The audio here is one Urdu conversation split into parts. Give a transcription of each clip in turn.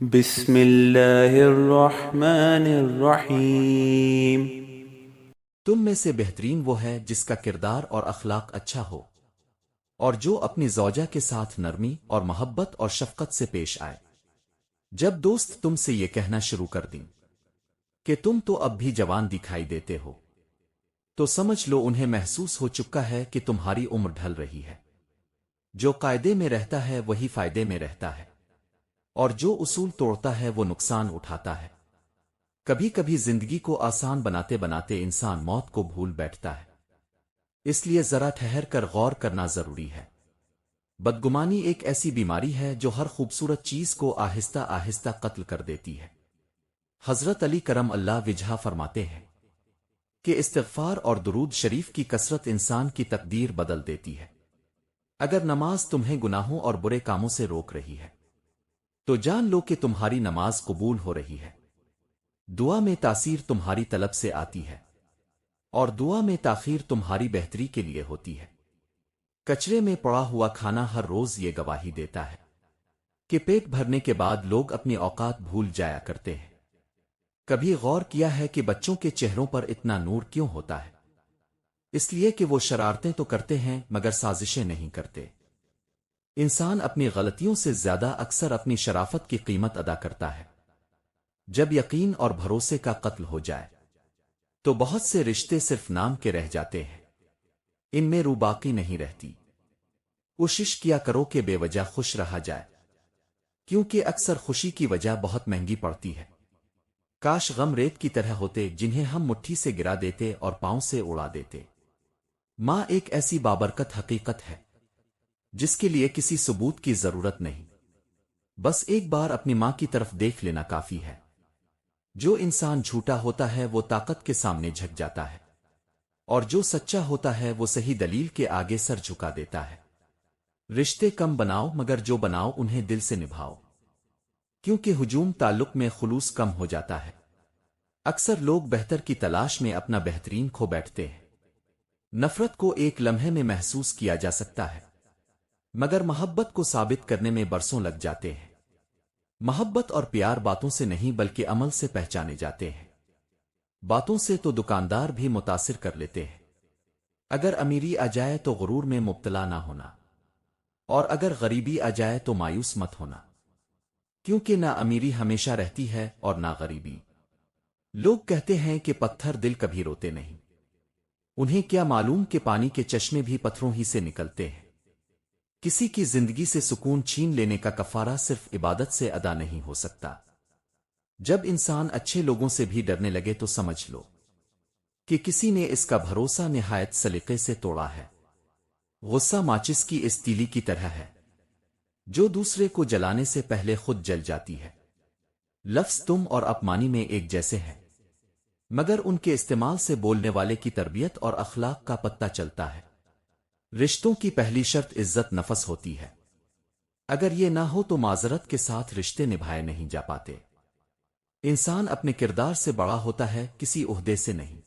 بسم اللہ الرحمن الرحیم۔ تم میں سے بہترین وہ ہے جس کا کردار اور اخلاق اچھا ہو، اور جو اپنی زوجہ کے ساتھ نرمی اور محبت اور شفقت سے پیش آئے۔ جب دوست تم سے یہ کہنا شروع کر دیں کہ تم تو اب بھی جوان دکھائی دیتے ہو، تو سمجھ لو انہیں محسوس ہو چکا ہے کہ تمہاری عمر ڈھل رہی ہے۔ جو قاعدے میں رہتا ہے وہی فائدے میں رہتا ہے، اور جو اصول توڑتا ہے وہ نقصان اٹھاتا ہے۔ کبھی کبھی زندگی کو آسان بناتے بناتے انسان موت کو بھول بیٹھتا ہے، اس لیے ذرا ٹھہر کر غور کرنا ضروری ہے۔ بدگمانی ایک ایسی بیماری ہے جو ہر خوبصورت چیز کو آہستہ آہستہ قتل کر دیتی ہے۔ حضرت علی کرم اللہ وجہہ فرماتے ہیں کہ استغفار اور درود شریف کی کثرت انسان کی تقدیر بدل دیتی ہے۔ اگر نماز تمہیں گناہوں اور برے کاموں سے روک رہی ہے تو جان لو کہ تمہاری نماز قبول ہو رہی ہے۔ دعا میں تاثیر تمہاری طلب سے آتی ہے، اور دعا میں تاخیر تمہاری بہتری کے لیے ہوتی ہے۔ کچرے میں پڑا ہوا کھانا ہر روز یہ گواہی دیتا ہے کہ پیٹ بھرنے کے بعد لوگ اپنی اوقات بھول جایا کرتے ہیں۔ کبھی غور کیا ہے کہ بچوں کے چہروں پر اتنا نور کیوں ہوتا ہے؟ اس لیے کہ وہ شرارتیں تو کرتے ہیں مگر سازشیں نہیں کرتے۔ انسان اپنی غلطیوں سے زیادہ اکثر اپنی شرافت کی قیمت ادا کرتا ہے۔ جب یقین اور بھروسے کا قتل ہو جائے تو بہت سے رشتے صرف نام کے رہ جاتے ہیں، ان میں روح باقی نہیں رہتی۔ کوشش کیا کرو کہ بے وجہ خوش رہا جائے، کیونکہ اکثر خوشی کی وجہ بہت مہنگی پڑتی ہے۔ کاش غم ریت کی طرح ہوتے جنہیں ہم مٹھی سے گرا دیتے اور پاؤں سے اڑا دیتے۔ ماں ایک ایسی بابرکت حقیقت ہے جس کے لیے کسی ثبوت کی ضرورت نہیں، بس ایک بار اپنی ماں کی طرف دیکھ لینا کافی ہے۔ جو انسان جھوٹا ہوتا ہے وہ طاقت کے سامنے جھک جاتا ہے، اور جو سچا ہوتا ہے وہ صحیح دلیل کے آگے سر جھکا دیتا ہے۔ رشتے کم بناؤ مگر جو بناؤ انہیں دل سے نبھاؤ، کیونکہ ہجوم تعلق میں خلوص کم ہو جاتا ہے۔ اکثر لوگ بہتر کی تلاش میں اپنا بہترین کھو بیٹھتے ہیں۔ نفرت کو ایک لمحے میں محسوس کیا جا سکتا ہے، مگر محبت کو ثابت کرنے میں برسوں لگ جاتے ہیں۔ محبت اور پیار باتوں سے نہیں بلکہ عمل سے پہچانے جاتے ہیں۔ باتوں سے تو دکاندار بھی متاثر کر لیتے ہیں۔ اگر امیری آ جائے تو غرور میں مبتلا نہ ہونا، اور اگر غریبی آ جائے تو مایوس مت ہونا، کیونکہ نہ امیری ہمیشہ رہتی ہے اور نہ غریبی۔ لوگ کہتے ہیں کہ پتھر دل کبھی روتے نہیں، انہیں کیا معلوم کہ پانی کے چشمے بھی پتھروں ہی سے نکلتے ہیں۔ کسی کی زندگی سے سکون چھین لینے کا کفارہ صرف عبادت سے ادا نہیں ہو سکتا۔ جب انسان اچھے لوگوں سے بھی ڈرنے لگے تو سمجھ لو کہ کسی نے اس کا بھروسہ نہایت سلیقے سے توڑا ہے۔ غصہ ماچس کی اس تیلی کی طرح ہے جو دوسرے کو جلانے سے پہلے خود جل جاتی ہے۔ لفظ تم اور اپمانی میں ایک جیسے ہیں، مگر ان کے استعمال سے بولنے والے کی تربیت اور اخلاق کا پتہ چلتا ہے۔ رشتوں کی پہلی شرط عزت نفس ہوتی ہے، اگر یہ نہ ہو تو معذرت کے ساتھ رشتے نبھائے نہیں جا پاتے۔ انسان اپنے کردار سے بڑا ہوتا ہے، کسی عہدے سے نہیں،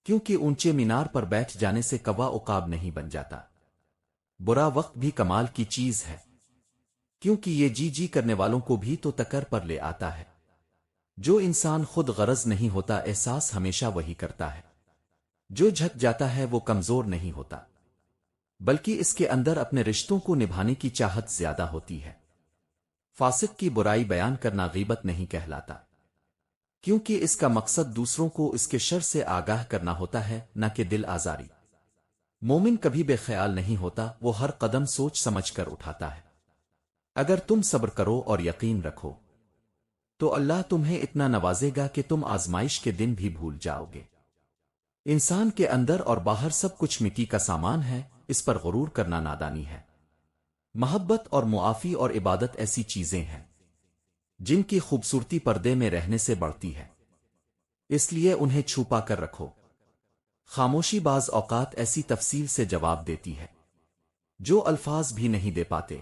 کیونکہ اونچے مینار پر بیٹھ جانے سے کوا عقاب نہیں بن جاتا۔ برا وقت بھی کمال کی چیز ہے، کیونکہ یہ جی جی کرنے والوں کو بھی تو ٹکر پر لے آتا ہے۔ جو انسان خود غرض نہیں ہوتا احساس ہمیشہ وہی کرتا ہے۔ جو جھک جاتا ہے وہ کمزور نہیں ہوتا، بلکہ اس کے اندر اپنے رشتوں کو نبھانے کی چاہت زیادہ ہوتی ہے۔ فاسق کی برائی بیان کرنا غیبت نہیں کہلاتا، کیونکہ اس کا مقصد دوسروں کو اس کے شر سے آگاہ کرنا ہوتا ہے، نہ کہ دل آزاری۔ مومن کبھی بے خیال نہیں ہوتا، وہ ہر قدم سوچ سمجھ کر اٹھاتا ہے۔ اگر تم صبر کرو اور یقین رکھو تو اللہ تمہیں اتنا نوازے گا کہ تم آزمائش کے دن بھی بھول جاؤ گے۔ انسان کے اندر اور باہر سب کچھ مٹی کا سامان ہے، اس پر غرور کرنا نادانی ہے۔ محبت اور معافی اور عبادت ایسی چیزیں ہیں جن کی خوبصورتی پردے میں رہنے سے بڑھتی ہے، اس لیے انہیں چھپا کر رکھو۔ خاموشی بعض اوقات ایسی تفصیل سے جواب دیتی ہے جو الفاظ بھی نہیں دے پاتے۔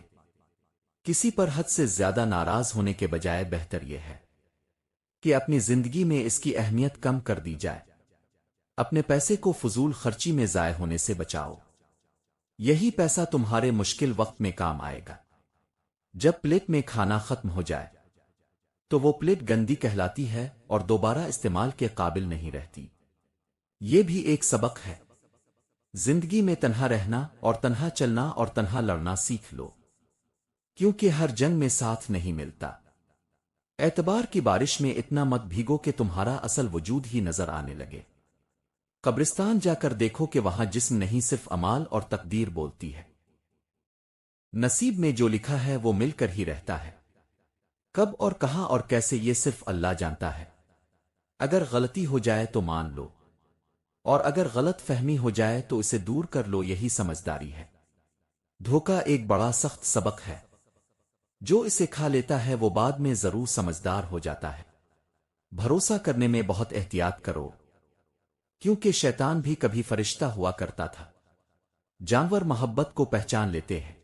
کسی پر حد سے زیادہ ناراض ہونے کے بجائے بہتر یہ ہے کہ اپنی زندگی میں اس کی اہمیت کم کر دی جائے۔ اپنے پیسے کو فضول خرچی میں ضائع ہونے سے بچاؤ، یہی پیسہ تمہارے مشکل وقت میں کام آئے گا۔ جب پلیٹ میں کھانا ختم ہو جائے تو وہ پلیٹ گندی کہلاتی ہے اور دوبارہ استعمال کے قابل نہیں رہتی۔ یہ بھی ایک سبق ہے۔ زندگی میں تنہا رہنا اور تنہا چلنا اور تنہا لڑنا سیکھ لو، کیونکہ ہر جنگ میں ساتھ نہیں ملتا۔ اعتبار کی بارش میں اتنا مت بھیگو کہ تمہارا اصل وجود ہی نظر آنے لگے۔ قبرستان جا کر دیکھو کہ وہاں جسم نہیں صرف اعمال اور تقدیر بولتی ہے۔ نصیب میں جو لکھا ہے وہ مل کر ہی رہتا ہے۔ کب اور کہاں اور کیسے یہ صرف اللہ جانتا ہے۔ اگر غلطی ہو جائے تو مان لو، اور اگر غلط فہمی ہو جائے تو اسے دور کر لو، یہی سمجھداری ہے۔ دھوکہ ایک بڑا سخت سبق ہے۔ جو اسے کھا لیتا ہے وہ بعد میں ضرور سمجھدار ہو جاتا ہے۔ بھروسہ کرنے میں بہت احتیاط کرو، کیونکہ شیطان بھی کبھی فرشتہ ہوا کرتا تھا۔ جانور محبت کو پہچان لیتے ہیں،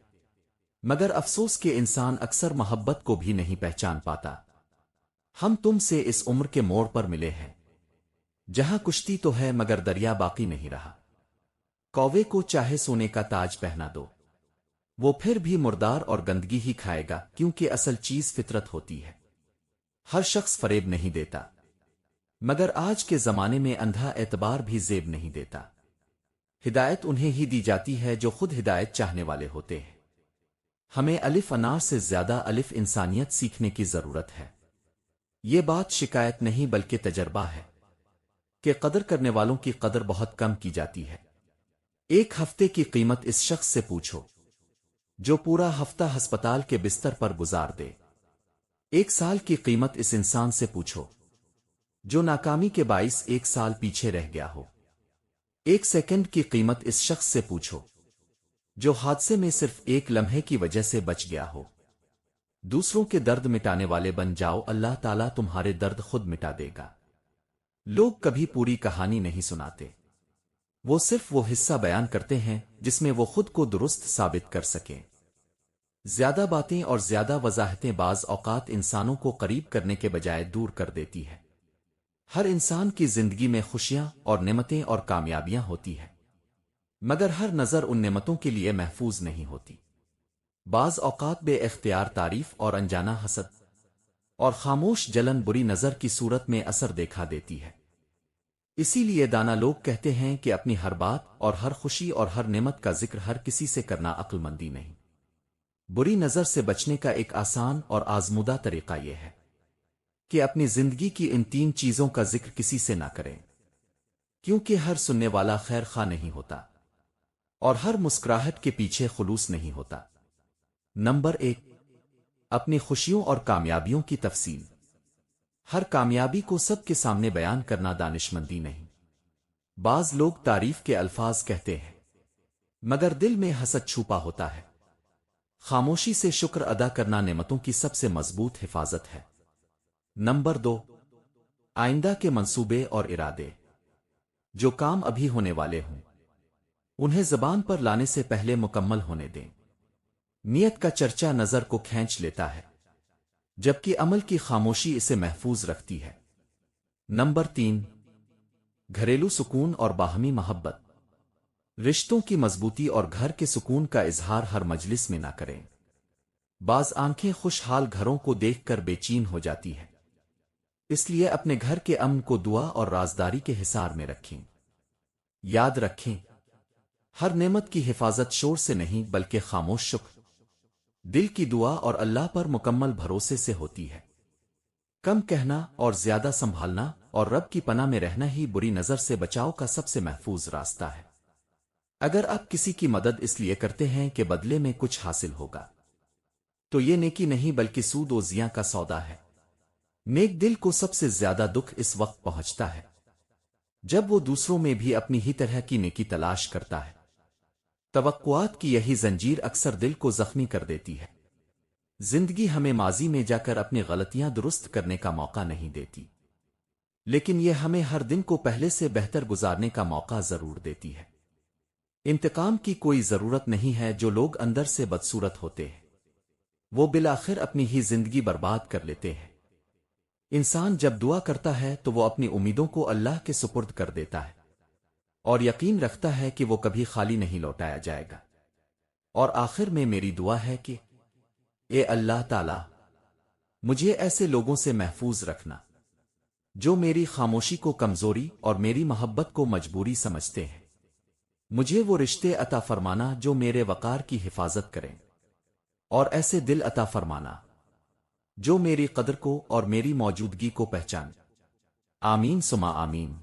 مگر افسوس کہ انسان اکثر محبت کو بھی نہیں پہچان پاتا۔ ہم تم سے اس عمر کے موڑ پر ملے ہیں جہاں کشتی تو ہے مگر دریا باقی نہیں رہا۔ کوے کو چاہے سونے کا تاج پہنا دو، وہ پھر بھی مردار اور گندگی ہی کھائے گا، کیونکہ اصل چیز فطرت ہوتی ہے۔ ہر شخص فریب نہیں دیتا، مگر آج کے زمانے میں اندھا اعتبار بھی زیب نہیں دیتا۔ ہدایت انہیں ہی دی جاتی ہے جو خود ہدایت چاہنے والے ہوتے ہیں۔ ہمیں الف انار سے زیادہ الف انسانیت سیکھنے کی ضرورت ہے۔ یہ بات شکایت نہیں بلکہ تجربہ ہے کہ قدر کرنے والوں کی قدر بہت کم کی جاتی ہے۔ ایک ہفتے کی قیمت اس شخص سے پوچھو جو پورا ہفتہ ہسپتال کے بستر پر گزار دے۔ ایک سال کی قیمت اس انسان سے پوچھو جو ناکامی کے باعث ایک سال پیچھے رہ گیا ہو۔ ایک سیکنڈ کی قیمت اس شخص سے پوچھو جو حادثے میں صرف ایک لمحے کی وجہ سے بچ گیا ہو۔ دوسروں کے درد مٹانے والے بن جاؤ، اللہ تعالیٰ تمہارے درد خود مٹا دے گا۔ لوگ کبھی پوری کہانی نہیں سناتے، وہ صرف وہ حصہ بیان کرتے ہیں جس میں وہ خود کو درست ثابت کر سکیں۔ زیادہ باتیں اور زیادہ وضاحتیں بعض اوقات انسانوں کو قریب کرنے کے بجائے دور کر دیتی ہے۔ ہر انسان کی زندگی میں خوشیاں اور نعمتیں اور کامیابیاں ہوتی ہیں، مگر ہر نظر ان نعمتوں کے لیے محفوظ نہیں ہوتی۔ بعض اوقات بے اختیار تعریف اور انجانہ حسد اور خاموش جلن بری نظر کی صورت میں اثر دیکھا دیتی ہے۔ اسی لیے دانا لوگ کہتے ہیں کہ اپنی ہر بات اور ہر خوشی اور ہر نعمت کا ذکر ہر کسی سے کرنا عقل مندی نہیں۔ بری نظر سے بچنے کا ایک آسان اور آزمودہ طریقہ یہ ہے کہ اپنی زندگی کی ان تین چیزوں کا ذکر کسی سے نہ کریں، کیونکہ ہر سننے والا خیر خواہ نہیں ہوتا اور ہر مسکراہٹ کے پیچھے خلوص نہیں ہوتا۔ نمبر 1، اپنی خوشیوں اور کامیابیوں کی تفصیل۔ ہر کامیابی کو سب کے سامنے بیان کرنا دانشمندی نہیں۔ بعض لوگ تعریف کے الفاظ کہتے ہیں مگر دل میں حسد چھپا ہوتا ہے۔ خاموشی سے شکر ادا کرنا نعمتوں کی سب سے مضبوط حفاظت ہے۔ نمبر 2، آئندہ کے منصوبے اور ارادے۔ جو کام ابھی ہونے والے ہوں انہیں زبان پر لانے سے پہلے مکمل ہونے دیں۔ نیت کا چرچا نظر کو کھینچ لیتا ہے، جبکہ عمل کی خاموشی اسے محفوظ رکھتی ہے۔ نمبر 3، گھریلو سکون اور باہمی محبت۔ رشتوں کی مضبوطی اور گھر کے سکون کا اظہار ہر مجلس میں نہ کریں۔ بعض آنکھیں خوشحال گھروں کو دیکھ کر بے چین ہو جاتی ہے، اس لیے اپنے گھر کے امن کو دعا اور رازداری کے حصار میں رکھیں۔ یاد رکھیں، ہر نعمت کی حفاظت شور سے نہیں بلکہ خاموش شکر، دل کی دعا اور اللہ پر مکمل بھروسے سے ہوتی ہے۔ کم کہنا اور زیادہ سنبھالنا اور رب کی پناہ میں رہنا ہی بری نظر سے بچاؤ کا سب سے محفوظ راستہ ہے۔ اگر آپ کسی کی مدد اس لیے کرتے ہیں کہ بدلے میں کچھ حاصل ہوگا تو یہ نیکی نہیں بلکہ سود و زیاں کا سودا ہے۔ نیک دل کو سب سے زیادہ دکھ اس وقت پہنچتا ہے جب وہ دوسروں میں بھی اپنی ہی طرح کی نیکی تلاش کرتا ہے۔ توقعات کی یہی زنجیر اکثر دل کو زخمی کر دیتی ہے۔ زندگی ہمیں ماضی میں جا کر اپنی غلطیاں درست کرنے کا موقع نہیں دیتی، لیکن یہ ہمیں ہر دن کو پہلے سے بہتر گزارنے کا موقع ضرور دیتی ہے۔ انتقام کی کوئی ضرورت نہیں ہے۔ جو لوگ اندر سے بدصورت ہوتے ہیں وہ بالآخر اپنی ہی زندگی برباد کر لیتے ہیں۔ انسان جب دعا کرتا ہے تو وہ اپنی امیدوں کو اللہ کے سپرد کر دیتا ہے اور یقین رکھتا ہے کہ وہ کبھی خالی نہیں لوٹایا جائے گا۔ اور آخر میں میری دعا ہے کہ اے اللہ تعالی، مجھے ایسے لوگوں سے محفوظ رکھنا جو میری خاموشی کو کمزوری اور میری محبت کو مجبوری سمجھتے ہیں۔ مجھے وہ رشتے عطا فرمانا جو میرے وقار کی حفاظت کریں، اور ایسے دل عطا فرمانا جو میری قدر کو اور میری موجودگی کو پہچان۔ آمین ثم آمین۔